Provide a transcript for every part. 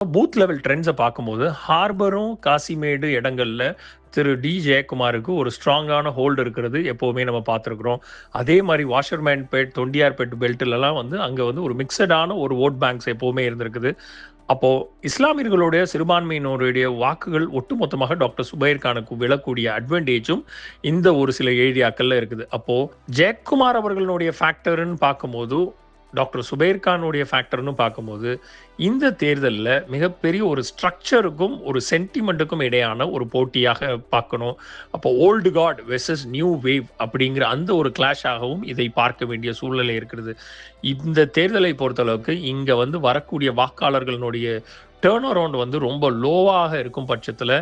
Booth level ட்ரெண்ட்ஸை பார்க்கும்போது ஹார்பரும் காசிமேடு இடங்கள்ல திரு D ஜெயக்குமாருக்கு ஒரு ஸ்ட்ராங்கான ஹோல்டு இருக்கிறது எப்போவுமே நம்ம பார்த்துருக்குறோம். அதே மாதிரி வாஷர்மேன்பேட், தொண்டியார்பேட் பெல்ட்லலாம் அங்கே ஒரு மிக்சடான ஒரு ஓட் பேங்க்ஸ் எப்போவுமே இருந்திருக்குது. அப்போது இஸ்லாமியர்களுடைய சிறுபான்மையினருடைய வாக்குகள் ஒட்டுமொத்தமாக டாக்டர் சுபைர் கானுக்கு விழக்கூடிய அட்வான்டேஜும் இந்த ஒரு சில ஏரியாக்களில் இருக்குது. அப்போது ஜெயக்குமார் அவர்களுடைய ஃபேக்டர்னு பார்க்கும்போது டாக்டர் சுபைர் கானுடைய ஃபேக்டர்னு பார்க்கும்போது இந்த தேர்தலில் மிகப்பெரிய ஒரு ஸ்ட்ரக்சருக்கும் ஒரு சென்டிமெண்ட்டுக்கும் இடையான ஒரு போட்டியாக பார்க்கணும். அப்போ old god versus new wave அப்படிங்கிற அந்த ஒரு கிளாஷாகவும் இதை பார்க்க வேண்டிய சூழ்நிலை இருக்கிறது. இந்த தேர்தலை பொறுத்தளவுக்கு இங்கே வரக்கூடிய வாக்காளர்களுடைய டேர்ன் அரவுண்ட் ரொம்ப லோவாக இருக்கும் பட்சத்தில்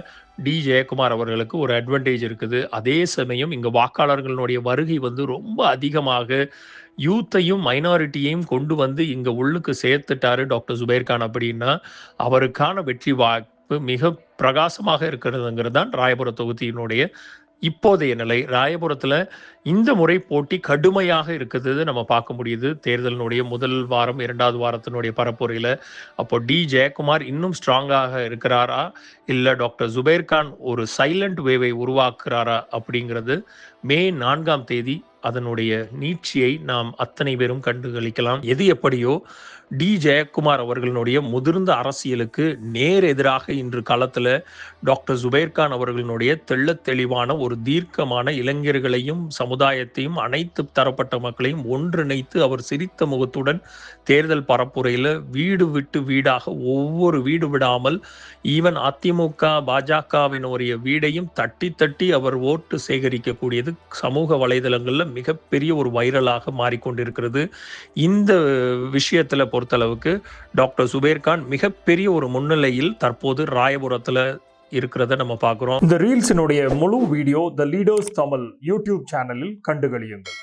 டி ஜெயக்குமார் அவர்களுக்கு ஒரு அட்வான்டேஜ் இருக்குது. அதே சமயம் இங்கே வாக்காளர்களுடைய வருகை ரொம்ப அதிகமாக யூத்தையும் மைனாரிட்டியையும் கொண்டு இங்கே உள்ளுக்கு சேர்த்துட்டாரு டாக்டர் சுபைர் கான் அப்படின்னா அவருக்கான வெற்றி வாய்ப்பு மிக பிரகாசமாக இருக்கிறதுங்கிறது தான் ராயபுரம் தொகுதியினுடைய இப்போதைய நிலை. ராயபுரத்தில் இந்த முறை போட்டி கடுமையாக இருக்குது நம்ம பார்க்க முடியுது. தேர்தலினுடைய முதல் வாரம், இரண்டாவது வாரத்தினுடைய பரப்புரையில் அப்போ டி ஜெயக்குமார் இன்னும் ஸ்ட்ராங்காக இருக்கிறாரா, இல்லை டாக்டர் சுபைர் கான் ஒரு சைலண்ட் வேவை உருவாக்குறாரா அப்படிங்கிறது மே 4ஆம் தேதி அதனுடைய நீட்சியை நாம் அத்தனை பேரும் கண்டுகளிக்கலாம். எது எப்படியோ டி ஜெயக்குமார் அவர்களுடைய முதிர்ந்த அரசியலுக்கு நேர் எதிராக இன்று களத்தில் டாக்டர் சுபைர் கான் அவர்களுடைய தெள்ளத் தெளிவான ஒரு தீர்க்கமான இளைஞர்களையும் சமுதாயத்தையும் அனைத்து தரப்பட்ட மக்களையும் ஒன்றிணைத்து அவர் சிரித்த முகத்துடன் தேர்தல் பரப்புரையில் வீடு விட்டு வீடாக ஒவ்வொரு வீடு விடாமல் ஈவன் அதிமுக பாஜகவினுடைய வீடையும் தட்டி தட்டி அவர் ஓட்டு சேகரிக்கக்கூடியது சமூக வலைதளங்களில் மிகப்பெரிய ஒரு வைரலாக மாறிக்கொண்டிருக்கிறது. இந்த விஷயத்தில் பொறுத்தளவுக்கு டாக்டர் சுபைர் கான் மிகப்பெரிய ஒரு முன்னிலையில் தற்போது ராயபுரத்தில் இருக்கிறத நம்ம பார்க்குறோம். இந்த ரீல்ஸினுடைய முழு வீடியோ த லீடர்ஸ் தமிழ் யூடியூப் சேனலில் கண்டுகளியுங்கள்.